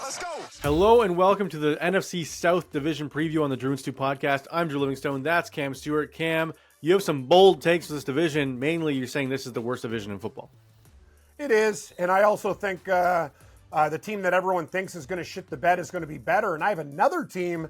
Let's go. Hello and welcome to the NFC South Division preview on the Drew and Stu podcast. I'm Drew Livingstone. That's Cam Stewart. Cam, you have some bold takes for this division. Mainly, you're saying this is the worst division in football. It is, and I also think the team that everyone thinks is going to shit the bed is going to be better. And I have another team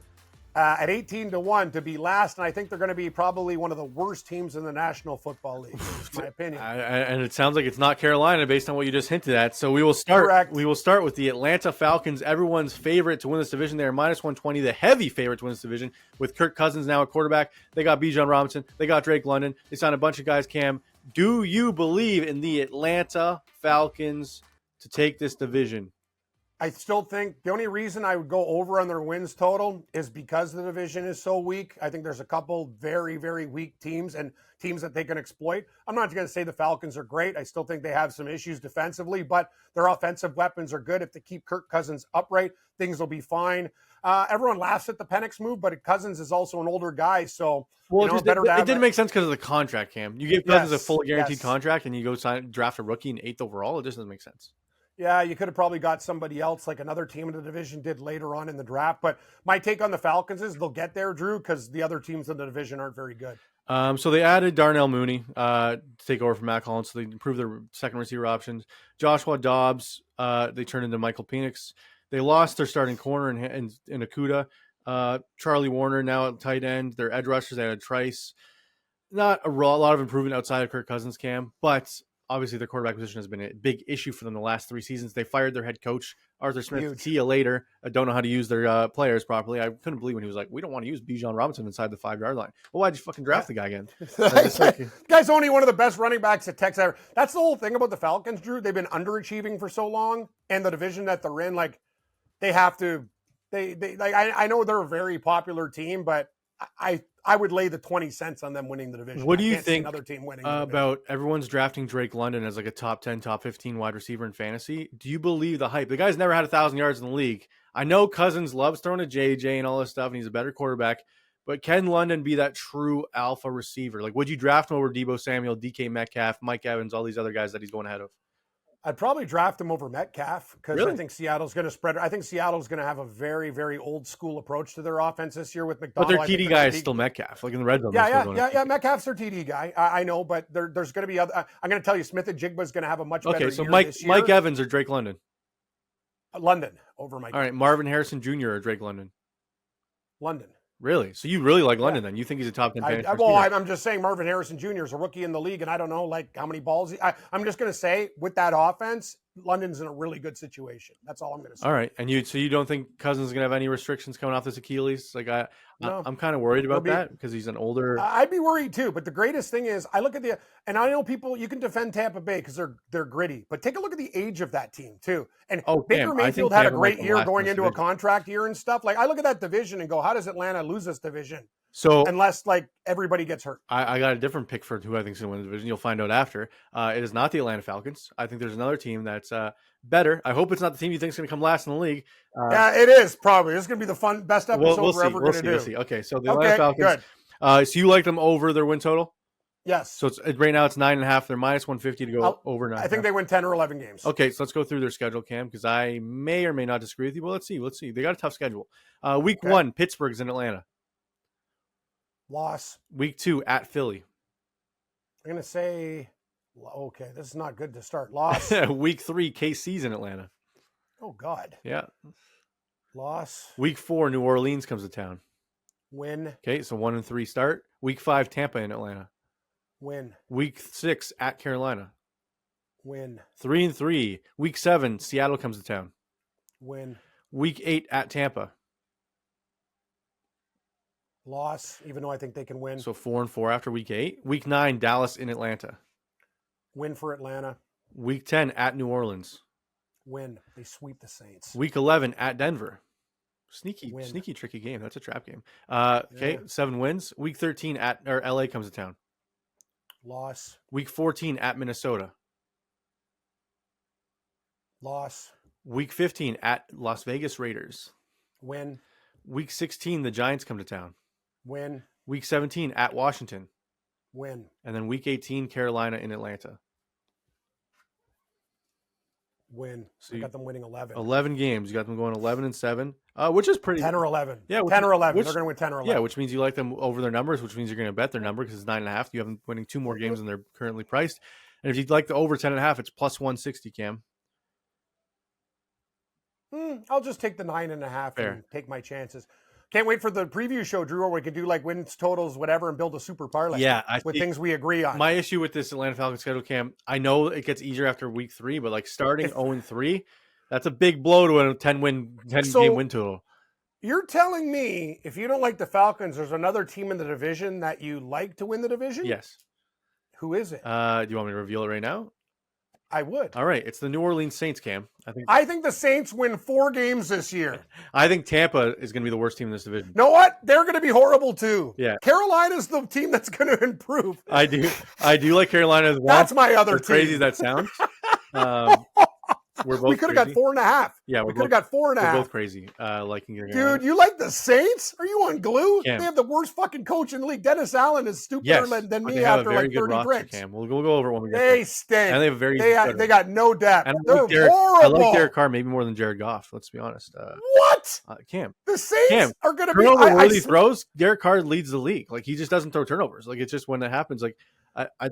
at 18-1 to be last, and I think they're going to be probably one of the worst teams in the National Football League, in my opinion. And it sounds like it's not Carolina based on what you just hinted at. So we will start. Correct. We will start with the Atlanta Falcons, everyone's favorite to win this division. They're minus 120, the heavy favorite to win this division, with Kirk Cousins now at quarterback. They got Bijan Robinson. They got Drake London. They signed a bunch of guys. Cam, do you believe in the Atlanta Falcons to take this division? I still think the only reason I would go over on their wins total is because the division is so weak. I think there's a couple very, very weak teams and teams that they can exploit. I'm not going to say the Falcons are great. I still think they have some issues defensively, but their offensive weapons are good. If they keep Kirk Cousins upright, things will be fine. Everyone laughs at the Penix move, but Cousins is also an older guy, so it didn't make sense because of the contract, Cam. You give Cousins a full guaranteed contract, and you go draft a rookie in 8th overall. It just doesn't make sense. Yeah, you could have probably got somebody else like another team in the division did later on in the draft. But my take on the Falcons is they'll get there, Drew, because the other teams in the division aren't very good. So they added Darnell Mooney to take over from Matt Collins, so they improved their second receiver options. Joshua Dobbs, they turned into Michael Penix. They lost their starting corner in Akuda. Charlie Warner now at tight end. Their edge rushers, they had Trice. Not a lot of improvement outside of Kirk Cousins, Cam, but obviously their quarterback position has been a big issue for them the last 3 seasons. They fired their head coach, Arthur Smith. See you later. I don't know how to use their players properly. I couldn't believe when he was like, we don't want to use Bijan Robinson inside the 5-yard line. Well, why'd you fucking draft the guy again? Guy's only one of the best running backs at Texas ever. That's the whole thing about the Falcons, Drew. They've been underachieving for so long, and the division that they're in, like, they have to. I know they're a very popular team, but I would lay the 20 cents on them winning the division. What do you think another team winning about everyone's drafting Drake London as like a top 10, top 15 wide receiver in fantasy? Do you believe the hype? The guy's never had 1,000 yards in the league. I know Cousins loves throwing a JJ and all this stuff, and he's a better quarterback. But can London be that true alpha receiver? Like, would you draft him over Deebo Samuel, DK Metcalf, Mike Evans, all these other guys that he's going ahead of? I'd probably draft him over Metcalf because Really? I think Seattle's going to spread. I think Seattle's going to have a very, very old school approach to their offense this year with McDonald. But their TD guy is still Metcalf, like in the red zone. Yeah. Metcalf's their TD guy. I know, but there's going to be other. I'm going to tell you, Smith and Jigba is going to have a much better year this year. Mike Evans or Drake London? London over Mike. All right, Marvin Harrison Jr. or Drake London? London. Really? So you really like London then? You think he's a top 10 fantasy receiver? I'm just saying Marvin Harrison Jr. is a rookie in the league, and I don't know like how many balls. I'm just going to say with that offense, London's in a really good situation. That's all I'm going to say. All right, and you don't think Cousins is going to have any restrictions coming off this Achilles? Like No. I'm kind of worried about that because he's an older. I'd be worried too. But the greatest thing is, I look at and I know people. You can defend Tampa Bay because they're gritty, but take a look at the age of that team too. And Baker Mayfield had a great year going into a contract year and stuff. Like I look at that division and go, how does Atlanta lose this division? So unless like everybody gets hurt. I got a different pick for who I think is going to win the division. You'll find out after. It is not the Atlanta Falcons. I think there's another team that's better. I hope it's not the team you think is going to come last in the league. Yeah, it is probably. This is going to be the best episode we're ever going to do. We'll see. Okay, so the Atlanta Falcons. Good. So you like them over their win total? Yes. So right now it's 9.5. They're minus 150 to go over 9. I think they win 10 or 11 games. Okay, so let's go through their schedule, Cam, because I may or may not disagree with you. But let's see. They got a tough schedule. Week 1, Pittsburgh's in Atlanta. Loss. Week 2 at Philly. I'm going to say, okay, this is not good to start. Loss. Week 3, KC's in Atlanta. Oh, God. Yeah. Loss. Week 4, New Orleans comes to town. Win. Okay, so 1-3 start. Week 5, Tampa in Atlanta. Win. Week 6 at Carolina. Win. 3-3. Week 7, Seattle comes to town. Win. Week 8 at Tampa. Loss, even though I think they can win. So 4-4 after week 8. Week 9, Dallas in Atlanta. Win for Atlanta. Week 10 at New Orleans. Win. They sweep the Saints. Week 11 at Denver. Sneaky, tricky game. That's a trap game. Okay, 7 wins. Week 13 LA comes to town. Loss. Week 14 at Minnesota. Loss. Week 15 at Las Vegas Raiders. Win. Week 16, the Giants come to town. Win. Week 17 at Washington. Win. And then week 18, Carolina in Atlanta. win. So I got them winning 11. 11 games. You got them going 11-7, which is pretty. 10 or 11. Yeah, 10 or 11. They're going to win 10 or 11. Yeah, which means you like them over their numbers, which means you're going to bet their number because it's 9.5. You have them winning 2 more games than they're currently priced. And if you'd like the over 10.5, it's plus 160, Cam. I'll just take the 9.5 Fair. and take my chances. Can't wait for the preview show, Drew, where we can do like wins, totals, whatever, and build a super parlay. Yeah, with things we agree on. My issue with this Atlanta Falcons schedule, Cam, I know it gets easier after week 3, but like starting 0-3, that's a big blow to a 10 game win total. You're telling me if you don't like the Falcons, there's another team in the division that you like to win the division? Yes. Who is it? Do you want me to reveal it right now? I would. All right, it's the New Orleans Saints, Cam. I think the Saints win 4 games this year. I think Tampa is going to be the worst team in this division. You know what? They're going to be horrible too. Yeah. Carolina's the team that's going to improve. I do like Carolina as well. That's my other team. Crazy as that sounds. We could have got 4.5. Yeah, we could have got 4.5. We're both crazy. Liking your Dude, you like the Saints? Are you on glue? Cam. They have the worst fucking coach in the league. Dennis Allen is stupider than me after like 30 bricks. Cam. We'll go over it when we get They stink. And they have a very they got no depth. And They're horrible. I like Derek Carr maybe more than Jared Goff. Let's be honest. What? Cam. The Saints are going to be. Turnover-worthy throws. Derek Carr leads the league. Like he just doesn't throw turnovers. Like it's just when it happens. Like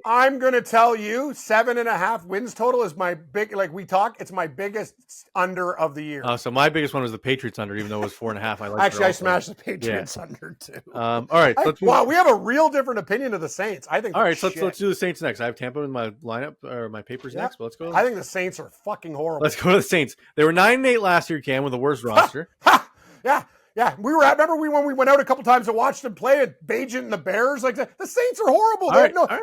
I'm going to tell you, 7.5 wins total is my big. Like we talk, it's my biggest under of the year. So my biggest one was the Patriots under, even though it was 4.5. I smashed the Patriots under too. All right. Wow, we have a real different opinion of the Saints. I think. All right, so let's do the Saints next. I have Tampa in my lineup or my papers next. But let's go. I think the Saints are fucking horrible. Let's go to the Saints. They were 9-8 last year, Cam, with the worst roster. Yeah, remember when we went out a couple times to watch them play at Bajent and the Bears. Like the Saints are horrible.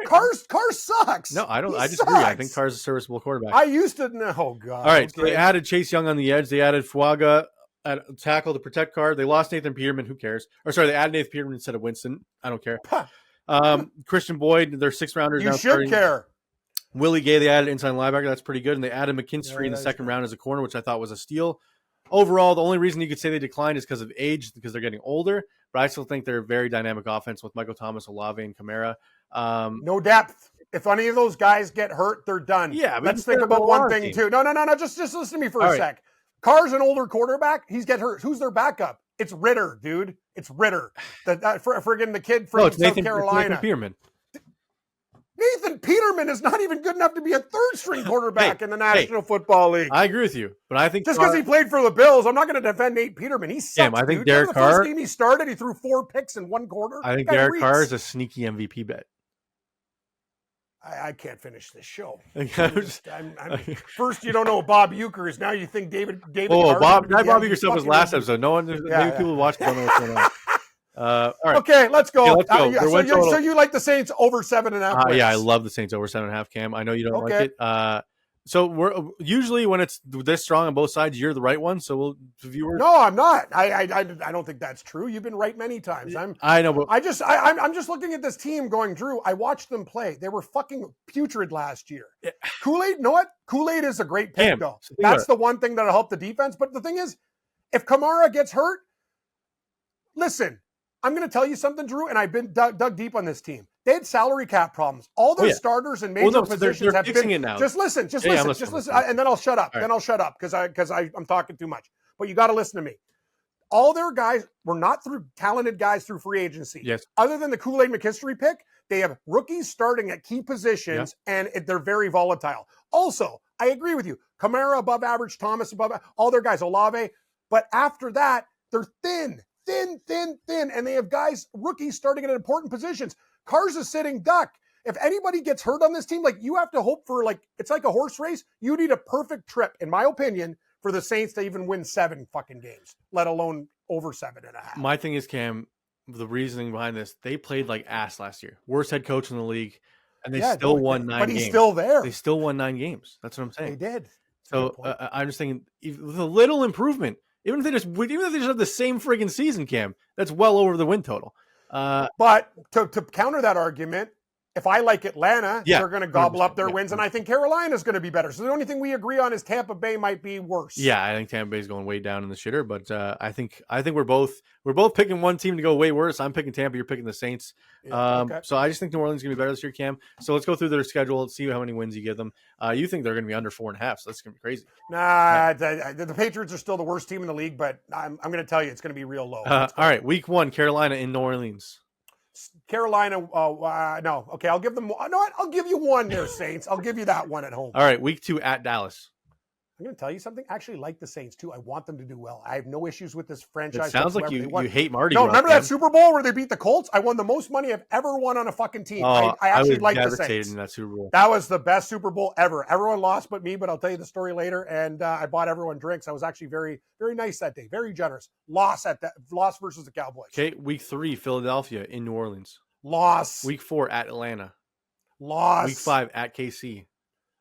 Carr sucks. No, I don't. I disagree. Sucks. I think Carr's a serviceable quarterback. I used to. Oh God. All right, so they added Chase Young on the edge. They added Fuaga at tackle to protect Carr. They lost Nathan Peterman. Who cares? Or sorry, they added Nathan Peterman instead of Winston. I don't care. Christian Boyd, their 6th rounders. You should care. Willie Gay, they added inside linebacker. That's pretty good. And they added McKinstry in the 2nd round as a corner, which I thought was a steal. Overall, the only reason you could say they declined is because of age, because they're getting older. But I still think they're a very dynamic offense with Michael Thomas, Olave, and Kamara. No depth. If any of those guys get hurt, they're done. Yeah, let's think about one thing too. No. Just listen to me for a sec. Carr's an older quarterback. He's get hurt. Who's their backup? It's Ritter, dude. It's Ritter. Friggin' the kid from South Carolina. Nathan Peterman. Nathan Peterman is not even good enough to be a 3rd-string quarterback in the National Football League. I agree with you, but I think just because he played for the Bills, I'm not going to defend Nate Peterman. He sucks. I think dude. Derek Carr. The first game he started, he threw 4 picks in 1 quarter. I think Derek Carr is a sneaky MVP bet. I can't finish this show. First, you don't know Bob Euchre is. Now you think David. Oh, Bob Euchre stuff was last episode. No one, maybe people watch don't know what's going on. All right. Okay, let's go. Yeah, let's go. So you like the Saints over 7.5 wins? Yeah, I love the Saints over 7.5. Cam, I know you don't like it. So we're usually when it's this strong on both sides, you're the right one. So viewers. No, I'm not. I don't think that's true. You've been right many times. I know, but I'm just looking at this team going, Drew. I watched them play. They were fucking putrid last year. Kool-Aid, you know what? Kool-Aid is a great pick, though. That's the one thing that'll help the defense. But the thing is, if Kamara gets hurt, listen. I'm going to tell you something, Drew, and I've been dug deep on this team. They had salary cap problems. All their starters and major positions have been. It now. Just listen, and then I'll shut up. Then I'll shut up because I'm talking too much. But you got to listen to me. All their guys were not through talented guys through free agency. Yes. Other than the Kool-Aid McKinstry pick, they have rookies starting at key positions, and they're very volatile. Also, I agree with you. Kamara above average, Thomas above all their guys, Olave. But after that, they're thin, and they have guys, rookies starting at important positions. Carr's a sitting duck. If anybody gets hurt on this team, like you have to hope for, like it's like a horse race. You need a perfect trip, in my opinion, for the Saints to even win 7 fucking games, let alone over 7.5. My thing is, Cam, the reasoning behind this, they played like ass last year. Worst head coach in the league, and they still won 9 games. But he's still there. They still won 9 games. That's what I'm saying. They did. So I'm just thinking, with a little improvement, even if they just have the same friggin' season, Cam, that's well over the win total. But to counter that argument, if I like Atlanta, Yeah, they're going to gobble up their 100%, wins, and I think Carolina's going to be better. So the only thing we agree on is Tampa Bay might be worse. Yeah, I think Tampa Bay's going way down in the shitter, but I think we're both picking one team to go way worse. I'm picking Tampa. You're picking the Saints. Yeah, okay. So I just think New Orleans is going to be better this year, Cam. So let's go through their schedule. Let's see how many wins you give them. You think they're going to be under 4.5? So that's going to be crazy. Nah, the Patriots are still the worst team in the league, but I'm going to tell you it's going to be real low. All right, week 1, Carolina in New Orleans. Carolina, no. Okay, I'll give them. No, I'll give you one there, Saints. I'll give you that one at home. All right, week 2 at Dallas. I'm going to tell you something. I actually like the Saints too. I want them to do well. I have no issues with this franchise. It sounds like you hate Marty. No, remember that Super Bowl where they beat the Colts? I won the most money I've ever won on a fucking team. I actually like the Saints. In that Super Bowl. That was the best Super Bowl ever. Everyone lost but me, but I'll tell you the story later. And I bought everyone drinks. I was actually very, very nice that day. Very generous. Loss versus the Cowboys. Okay, week 3, Philadelphia in New Orleans. Loss. Week 4 at Atlanta. Loss. Week 5 at KC.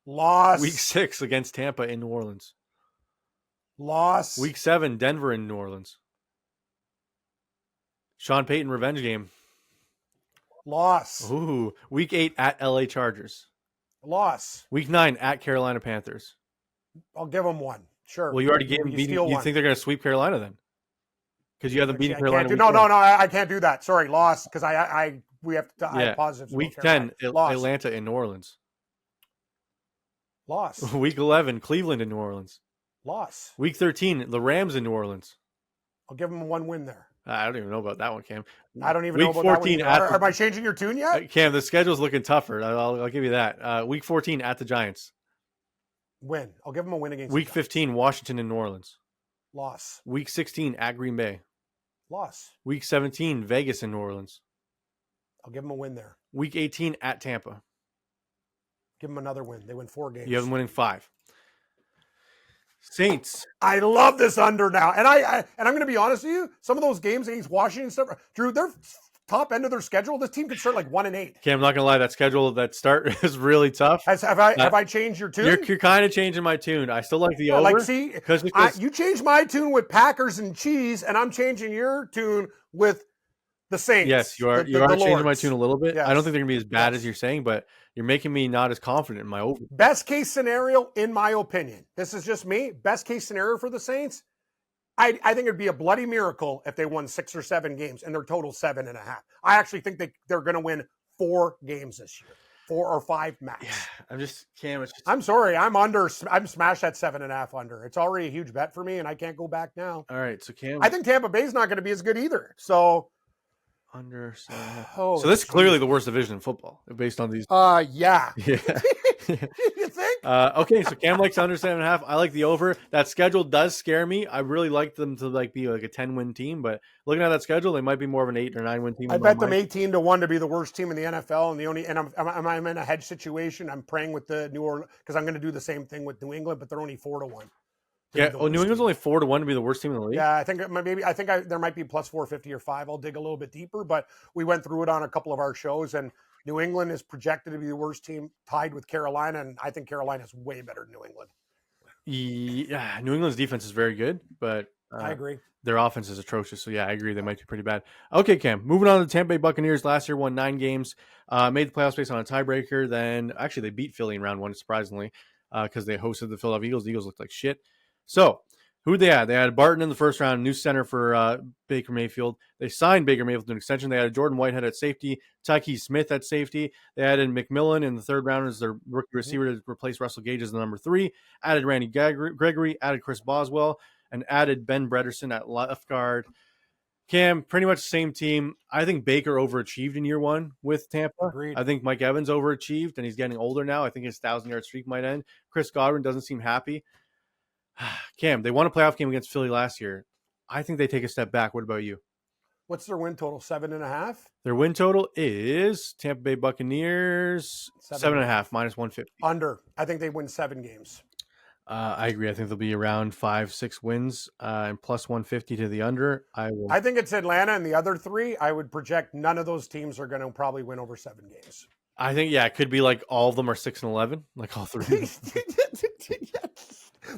Loss. Week 6 against Tampa in New Orleans. Loss. Week 7, Denver in New Orleans. Sean Payton revenge game. Loss. Ooh. Week 8 at LA Chargers. Loss. Week 9 at Carolina Panthers. I'll give them one. Sure. Well, you already gave them beating. You think they're going to sweep Carolina then? Because you have them beating Carolina. No, I can't do that. Sorry, loss. Because we have to. I have positives. Week 10, Atlanta in New Orleans. Loss. Week 11, Cleveland in New Orleans. Loss. Week 13, the Rams in New Orleans. I'll give them one win there. I don't even know about that one, Cam. I don't even know about 14 that one. Am I changing your tune yet? Cam, the schedule's looking tougher. I'll give you that. Week 14 at the Giants. Win. I'll give them a win against Week 15, Washington and New Orleans. Loss. Week 16 at Green Bay. Loss. Week 17, Vegas and New Orleans. I'll give them a win there. Week 18 at Tampa. Give them another win. They win 4 games. You have them winning 5. Saints. I love this under now. And I'm going to be honest with you, some of those games against Washington and stuff, Drew, they're top end of their schedule. This team could start like 1-8. Cam, I'm not going to lie, that schedule, that start is really tough. Have I changed your tune? You're kind of changing my tune. I still like the over. Like, see, because you changed my tune with Packers and cheese, and I'm changing your tune with the Saints. Yes, you are. You are changing my tune a little bit. Yes. I don't think they're going to be as bad as you're saying, but you're making me not as confident in my over. Best case scenario, in my opinion, this is just me. Best case scenario for the Saints, I think it'd be a bloody miracle if they won 6 or 7 games and their total 7.5. I actually think they're going to win 4 games this year, 4 or 5 max. Yeah, I'm just Cam. I'm sorry, I'm smashed at 7.5 under. It's already a huge bet for me, and I can't go back now. All right, so Cam, I think Tampa Bay's not going to be as good either. So. Under 7.5. So this is clearly the worst division in football based on these. Yeah. Yeah. You think? Okay, so Cam likes under 7.5. I like the over. That schedule does scare me. I really like them to be like a 10-win team, but looking at that schedule, they might be more of an 8 or 9-win team. I bet them 18-1 to be the worst team in the NFL, and I'm in a hedge situation. I'm praying with the New Orleans because I'm going to do the same thing with New England, but they're only 4-1. Yeah. New England's only 4-1 to be the worst team in the league. Yeah, I think there might be plus 450 or 5. I'll dig a little bit deeper, but we went through it on a couple of our shows, and New England is projected to be the worst team, tied with Carolina, and I think Carolina is way better than New England. Yeah, New England's defense is very good, but I agree. Their offense is atrocious. So yeah, I agree. They might be pretty bad. Okay, Cam. Moving on to the Tampa Bay Buccaneers. Last year won 9 games, made the playoffs based on a tiebreaker. Then actually they beat Philly in round 1, surprisingly, because they hosted the Philadelphia Eagles. The Eagles looked like shit. So who they had? They had Barton in the first round, new center for Baker Mayfield. They signed Baker Mayfield to an extension. They had Jordan Whitehead at safety, Tyke Smith at safety. They added McMillan in the third round as their rookie receiver to replace Russell Gage as the number 3. Added Randy Gregory, added Chris Boswell, and added Ben Bredesen at left guard. Cam, pretty much the same team. I think Baker overachieved in year 1 with Tampa. Agreed. I think Mike Evans overachieved, and he's getting older now. I think his 1,000-yard streak might end. Chris Godwin doesn't seem happy. Cam, they won a playoff game against Philly last year. I think they take a step back. What about you? What's their win total? 7.5? Their win total is Tampa Bay Buccaneers 7.5 minus 150. Under. I think they win 7 games. I agree. I think they'll be around 5-6 wins and plus 150 to the under. I think it's Atlanta and the other 3. I would project none of those teams are going to probably win over 7 games. I think, it could be like all of them are 6-11, like all 3.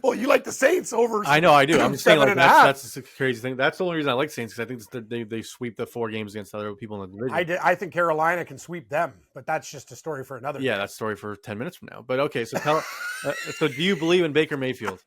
Well, you like the Saints over. I know I do. I'm just saying, like, 7.5. that's the crazy thing. That's the only reason I like Saints, because I think they sweep the 4 games against other people in the division. I think Carolina can sweep them, but that's just a story for another. Yeah, day. that's a story for 10 minutes from now. But okay, so so do you believe in Baker Mayfield?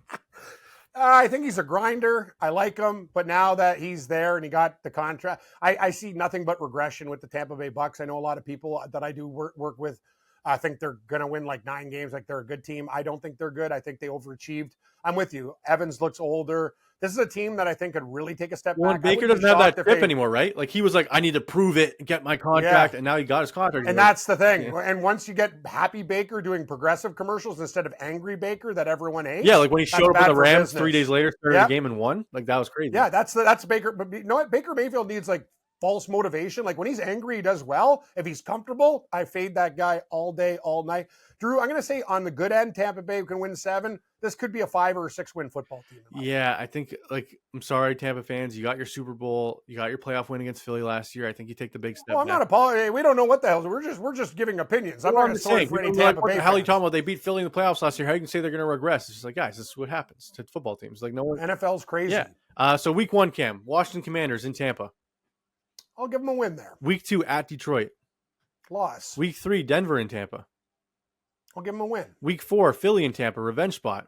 I think he's a grinder. I like him, but now that he's there and he got the contract, I see nothing but regression with the Tampa Bay Bucks. I know a lot of people that I do work with. I think they're going to win like 9 games, like they're a good team. I don't think they're good. I think they overachieved. I'm with you. Evans looks older. This is a team that I think could really take a step back. Baker doesn't have that grip anymore, right? Like, he was like, I need to prove it, get my contract, and now he got his contract. And that's the thing. Yeah. And once you get happy Baker doing progressive commercials instead of angry Baker that everyone hates. Yeah, like when he showed up with the Rams 3 days later, started the game and won. Like, that was crazy. Yeah, that's Baker. But you know what? Baker Mayfield needs like false motivation. Like when he's angry, he does well. If he's comfortable, I fade that guy all day, all night. Drew, I'm going to say on the good end, Tampa Bay can win 7. This could be a 5 or 6 win football team. Yeah, I think, like, I'm sorry, Tampa fans. You got your Super Bowl. You got your playoff win against Philly last year. I think you take the big step. Well, I'm not apologizing. We don't know what the hell. We're just giving opinions. I'm not sorry for any Tampa Bay. How are you talking about? They beat Philly in the playoffs last year. How you can say they're going to regress? It's just like, guys, this is what happens to football teams. Like, no one. NFL's crazy. Yeah. So week 1, Cam, Washington Commanders in Tampa. I'll give them a win there. Week 2 at Detroit. Loss. Week 3, Denver in Tampa. I'll give them a win. Week 4, Philly in Tampa, revenge spot.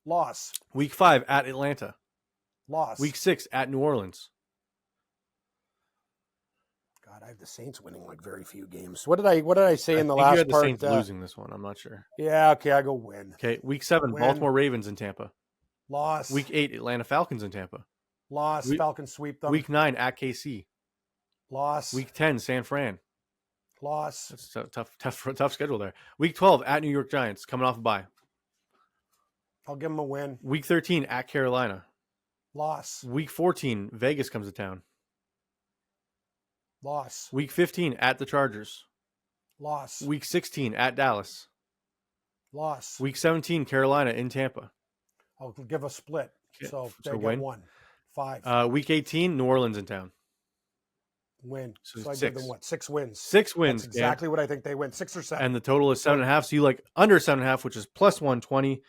Loss. Week 5 at Atlanta. Loss. Week 6 at New Orleans. God, I have the Saints winning like very few games. What did I say in the last you had part? The Saints losing this one. I'm not sure. Yeah, okay, I go win. Okay, week 7, win. Baltimore Ravens in Tampa. Loss. Week 8, Atlanta Falcons in Tampa. Loss. Falcons sweep them. Week 9 at KC. Loss. Week 10, San Fran. Loss. That's a tough schedule there. Week 12 at New York Giants, coming off a bye. I'll give them a win. Week 13 at Carolina. Loss. Week 14, Vegas comes to town. Loss. Week 15 at the Chargers. Loss. Week 16 at Dallas. Loss. Week 17, Carolina in Tampa. I'll give a split. So they get win. 1. 5. Week 18, New Orleans in town. Win. So I 6. give them what? 6 wins. 6 wins. That's exactly what I think they win. 6 or 7. And the total is 7.5. So you like under 7.5, which is plus 120.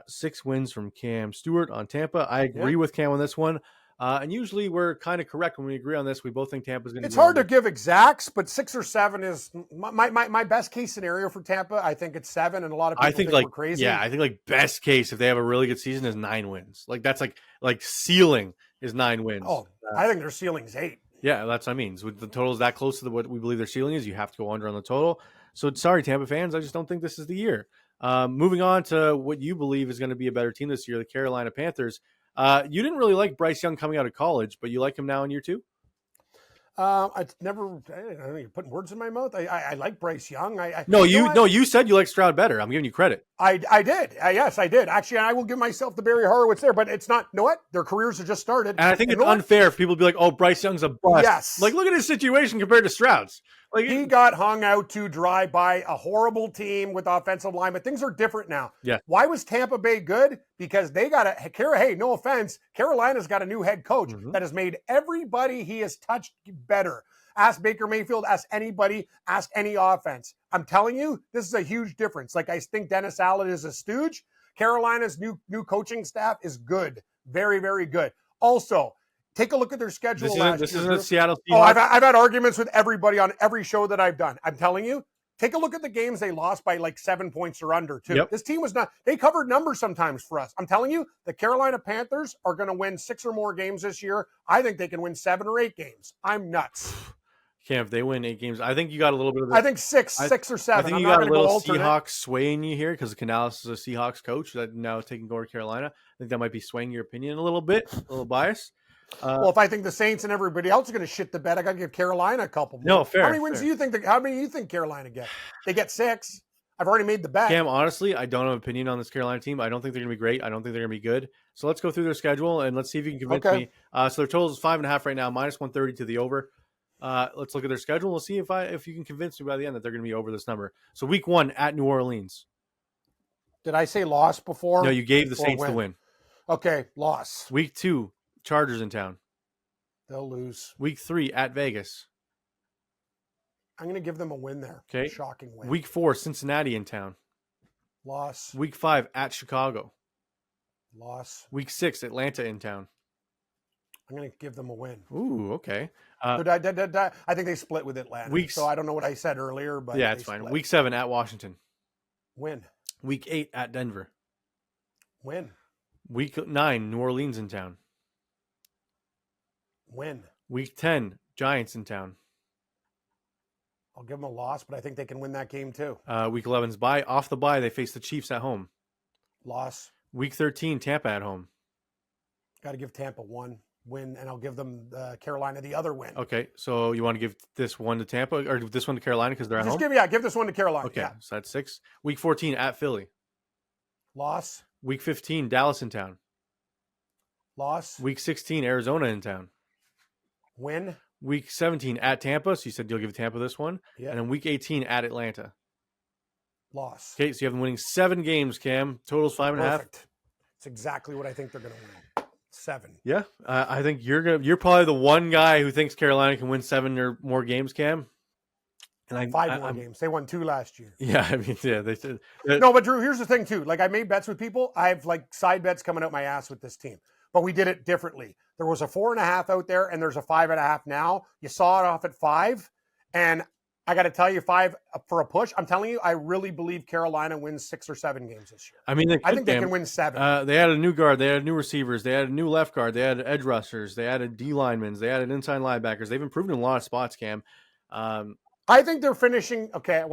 6 wins from Cam Stewart on Tampa. I agree with Cam on this one. And usually we're kind of correct when we agree on this. We both think Tampa's going to. It's hard to give exacts, but 6 or 7 is my best case scenario for Tampa. I think it's 7, and a lot of people think we're crazy. Yeah, I think like best case if they have a really good season is 9 wins. Like that's like ceiling is 9 wins. Oh, I think their ceiling's 8. Yeah, that's what I mean. So with the total is that close to what we believe their ceiling is, you have to go under on the total. So sorry, Tampa fans, I just don't think this is the year. Moving on to what you believe is going to be a better team this year, the Carolina Panthers. You didn't really like Bryce Young coming out of college, but you like him now in year 2? I don't know, you're putting words in my mouth. I like Bryce Young. You said you like Stroud better. I'm giving you credit. I did. Yes, I did. Actually, I will give myself the Barry Horowitz there, but it's not, you know what? Their careers have just started. And I think it's unfair if people be like, oh, Bryce Young's a bust. Yes. Like, look at his situation compared to Stroud's. Like, he got hung out to dry by a horrible team with offensive line, but things are different now. Yeah. Why was Tampa Bay good? Because they got hey, no offense, Carolina's got a new head coach that has made everybody he has touched better. Ask Baker Mayfield, ask anybody, ask any offense. I'm telling you, this is a huge difference. Like, I think Dennis Allen is a stooge. Carolina's new coaching staff is good. Very, very good. Also, take a look at their schedule This isn't a Seattle Seahawks. Oh, I've had arguments with everybody on every show that I've done. I'm telling you, take a look at the games they lost by like 7 points or under, too. Yep. This team was not – they covered numbers sometimes for us. I'm telling you, the Carolina Panthers are going to win 6 or more games this year. I think they can win 7 or 8 games. I'm nuts. Cam, if they win 8 games, I think you got a little bit of I think 6 or 7. I think you got a little Seahawks swaying you here because Canales is a Seahawks coach that now taking over Carolina. I think that might be swaying your opinion a little bit, a little biased. Well, if I think the Saints and everybody else are going to shit the bed, I got to give Carolina a couple more. No, fair. How many wins do you think? How many do you think Carolina get? They get 6. I've already made the bet. Cam, honestly, I don't have an opinion on this Carolina team. I don't think they're going to be great. I don't think they're going to be good. So let's go through their schedule and let's see if you can convince me. So their total is 5.5 right now, minus 130 to the over. Let's look at their schedule. We'll see if you can convince me by the end that they're going to be over this number. So week 1 at New Orleans. Did I say loss before? No, you gave the Saints the win. Okay, loss. Week 2, Chargers in town. They'll lose. Week 3 at Vegas. I'm going to give them a win there. Okay. Shocking win. Week 4, Cincinnati in town. Loss. Week 5 at Chicago. Loss. Week 6, Atlanta in town. I'm going to give them a win. Ooh, okay. I think they split with Atlanta. So I don't know what I said earlier, but yeah, it's split. fine. Week 7 at Washington. Win. Week 8 at Denver. Win. Week 9, New Orleans in town. Win. Week 10, Giants in town. I'll give them a loss, but I think they can win that game too. Week 11's bye. Off the bye, they face the Chiefs at home. Loss. Week 13, Tampa at home. Got to give Tampa one win, and I'll give them Carolina the other win. Okay, so you want to give this one to Tampa or this one to Carolina because they're at home? Give this one to Carolina. Okay, yeah. So that's 6. Week 14 at Philly. Loss. Week 15, Dallas in town. Loss. Week 16, Arizona in town. Win. Week 17 at Tampa. So you said you'll give Tampa this one. Yeah. And then week 18 at Atlanta. Loss. Okay, so you have them winning 7 games, Cam. Total's 5.5. Perfect. It's exactly what I think they're going to win. 7. Yeah, I think you're probably the one guy who thinks Carolina can win 7 or more games, Cam. And 5 more games. They won 2 last year. Yeah, I mean, yeah, they said. No, but Drew, here's the thing too. Like I made bets with people. I have like side bets coming out my ass with this team, but we did it differently. There was a 4.5 out there, and there's a 5.5 now. You saw it off at 5, and I got to tell you, 5 for a push. I'm telling you, I really believe Carolina wins 6 or 7 games this year. I mean, I think they can win 7. They added a new guard. They added new receivers. They added a new left guard. They added edge rushers. They added D linemen. They added inside linebackers. They've improved in a lot of spots, Cam. I think they're finishing. Okay,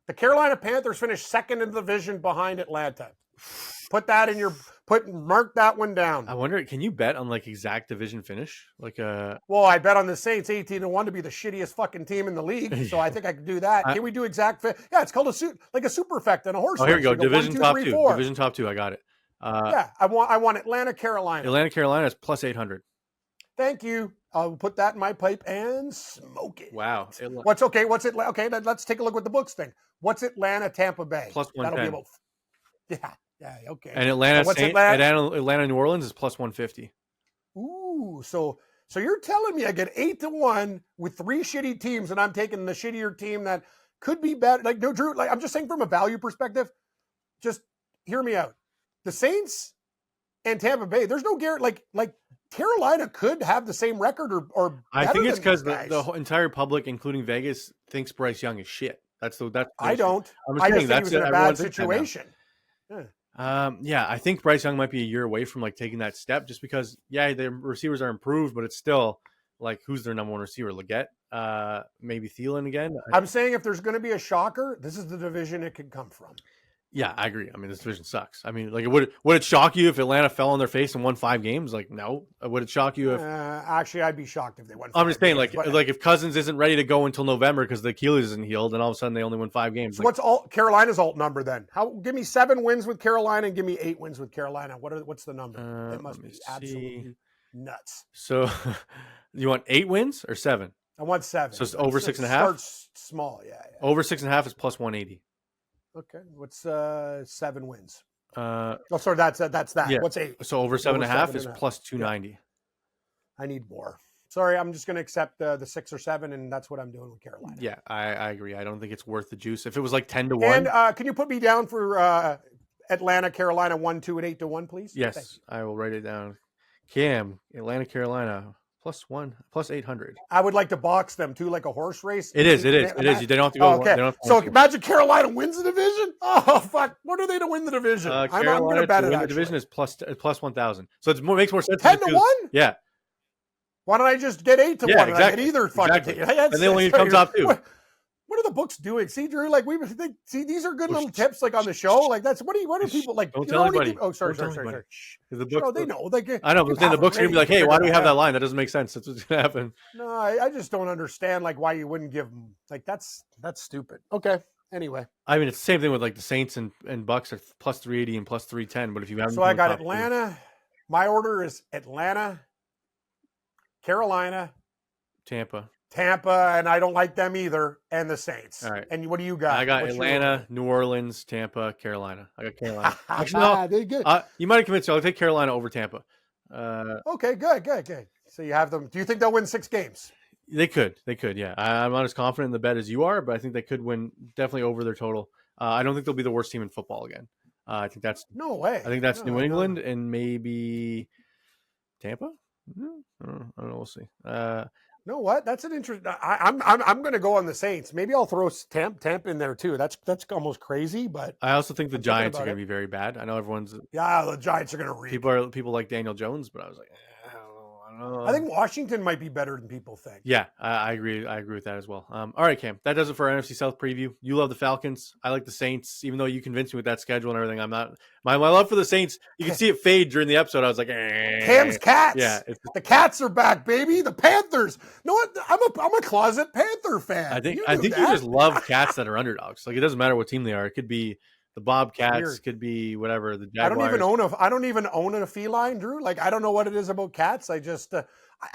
the Carolina Panthers finished second in the division behind Atlanta. Mark that one down. I wonder, can you bet on like exact division finish? Well, I bet on the Saints 18-1 to be the shittiest fucking team in the league. So I think I could do that. Can we do exact? Yeah, it's called a superfect and a horse. Oh, here we go. Division top 2. Division top 2. I got it. Yeah, I want Atlanta, Carolina. Atlanta, Carolina is plus 800. Thank you. I'll put that in my pipe and smoke it. Wow. What's it? Okay, let's take a look what the books think. What's Atlanta, Tampa Bay? Plus 110. That'll be about. Yeah. Okay. And Atlanta, New Orleans is plus 150. Ooh, so you're telling me I get 8-1 with 3 shitty teams, and I'm taking the shittier team that could be better. Like, no, Drew. Like, I'm just saying from a value perspective. Just hear me out. The Saints and Tampa Bay. There's no guarantee. Like Carolina could have the same record or I think it's because the whole entire public, including Vegas, thinks Bryce Young is shit. I don't. I just think he was in a bad situation. Yeah, I think Bryce Young might be a year away from like taking that step, just because their receivers are improved, but it's still like who's their number one receiver? Leggett, maybe Thielen again. I'm saying if there's going to be a shocker, this is the division it could come from. Yeah, I agree. I mean, this division sucks. I mean, like, would it shock you if Atlanta fell on their face and won 5 games? Like, no. Would it shock you if? Actually, I'd be shocked if they won. I'm just saying, like if Cousins isn't ready to go until November because the Achilles isn't healed, and all of a sudden they only win 5 games. So what's Carolina's alt number then? Give me 7 wins with Carolina and give me 8 wins with Carolina. What's the number? It must be absolutely nuts. So, you want 8 wins or 7? I want 7. So it's over 6.5. Starts small, yeah. Over 6.5 is plus 180. Okay, what's 7 wins? Sorry, that's that. Yeah. What's 8? So over 7.5 is plus 290. Yeah. I need more. Sorry, I'm just going to accept the 6 or 7, and that's what I'm doing with Carolina. Yeah, I agree. I don't think it's worth the juice. If it was like 10-1. And can you put me down for Atlanta, Carolina 1-2 and 8-1, please? Yes, I will write it down. Cam, Atlanta, Carolina. plus 800. I would like to box them too, like a horse race. It is. You don't have to go. Okay. So imagine Carolina wins the division. Oh fuck! What are they to win the division? I'm going to bet it. The division is plus 1,000. So it makes more sense. 10-1. Yeah. Why don't I just get 8-1? Yeah, exactly. I get either fucking team. And they only come top 2. What are the books doing? See, Drew, like see, these are good little tips, like on the show. Like that's what are people like? Don't tell anybody. Sorry. The books, they know. Like, I know, but then the books are gonna be like, "Hey, why do we have that line? That doesn't make sense. That's what's gonna happen." No, I just don't understand like why you wouldn't give them. Like that's stupid. Okay. Anyway, I mean, it's the same thing with like the Saints and Bucks are plus 380 and plus 310. But if you have, so I got Atlanta. My order is Atlanta, Carolina, Tampa, and I don't like them either, and the Saints. All right. And what do you got? I got Atlanta, New Orleans, Tampa, Carolina. I got Carolina. Actually, no, they're good. You might have convinced me. I'll take Carolina over Tampa. Okay, good. So you have them. Do you think they'll win 6 games? They could. Yeah. I'm not as confident in the bet as you are, but I think they could win definitely over their total. I don't think they'll be the worst team in football again. I think that's No way. I think that's No, New no. England and maybe Tampa. I don't know. We'll see. No, what? That's an interesting. I'm going to go on the Saints. Maybe I'll throw Tampa in there too. That's almost crazy, but I also think the I'm thinking Giants are about going to be very bad. I know everyone's yeah, the Giants are going to reap. people like Daniel Jones, but I was like, I don't know. I think Washington might be better than people think. Yeah, I agree. I agree with that as well. All right, Cam, that does it for our NFC South preview. You love the Falcons. I like the Saints, even though you convinced me with that schedule and everything. I'm not. My love for the Saints, you can see it fade during the episode. I was like, Cam's Cats. Yeah, the Cats are back, baby. The Panthers. You know what? I'm a closet Panther fan. I think you you just love cats that are underdogs. Like, it doesn't matter what team they are. It could be the Bobcats, Weird. could be whatever. The I Jaguars. don't even own a feline, Drew. Like, I don't know what it is about cats. I just and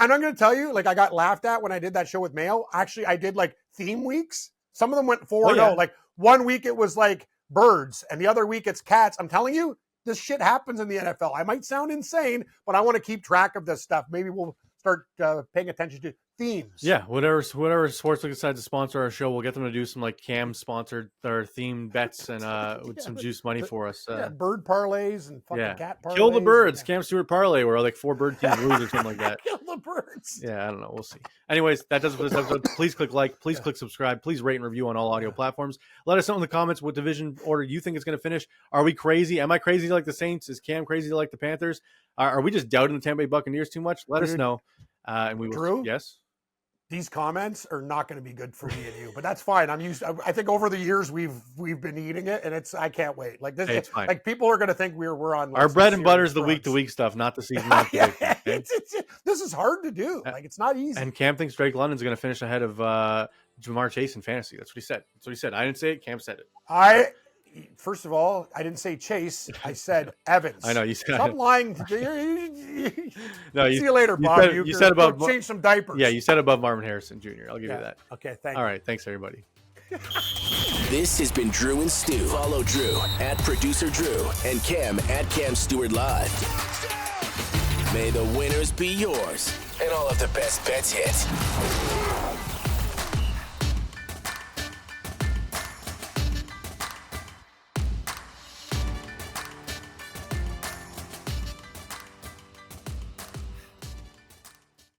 I'm going to tell you, like, I got laughed at when I did that show with Mayo. Actually, I did like theme weeks. Some of them went 4-0. yeah. Like, one week it was like birds, and the other week it's cats. I'm telling you, this shit happens in the NFL. I might sound insane, but I want to keep track of this stuff. Maybe we'll start paying attention to themes. Yeah, whatever sportsbook decides to sponsor our show, we'll get them to do some like Cam sponsored or themed bets and with some juice money for us. Bird parlays and fucking cat parlays. Kill the birds, Cam Stewart parlay, where like 4 bird teams lose or something like that. Kill the birds. Yeah, I don't know. We'll see. Anyways, that does it for this episode. Please click like. Please click subscribe. Please rate and review on all audio platforms. Let us know in the comments what division order you think is going to finish. Are we crazy? Am I crazy to like the Saints? Is Cam crazy to like the Panthers? Are we just doubting the Tampa Bay Buccaneers too much? Let us know. And we will. Drew? Yes. These comments are not going to be good for me and you, but that's fine. I'm used. I think over the years we've been eating it, and I can't wait. Like this, it's fine. Like people are going to think we're on. Like, our bread and butter is the drugs. week-to-week stuff, not the season. Yeah, this is hard to do. Like, it's not easy. And Cam thinks Drake London's going to finish ahead of Jamar Chase in fantasy. That's what he said. I didn't say it. Cam said it. First of all, I didn't say Chase. I said Evans. I know you said. Stop lying. No, see you later, Bob. You said above. Change some diapers. Yeah, you said above Marvin Harrison Jr. I'll give you that. Okay, thanks. All right, thanks everybody. This has been Drew and Stu. Follow Drew at Producer Drew and Cam at Cam Stewart Live. May the winners be yours and all of the best bets hit.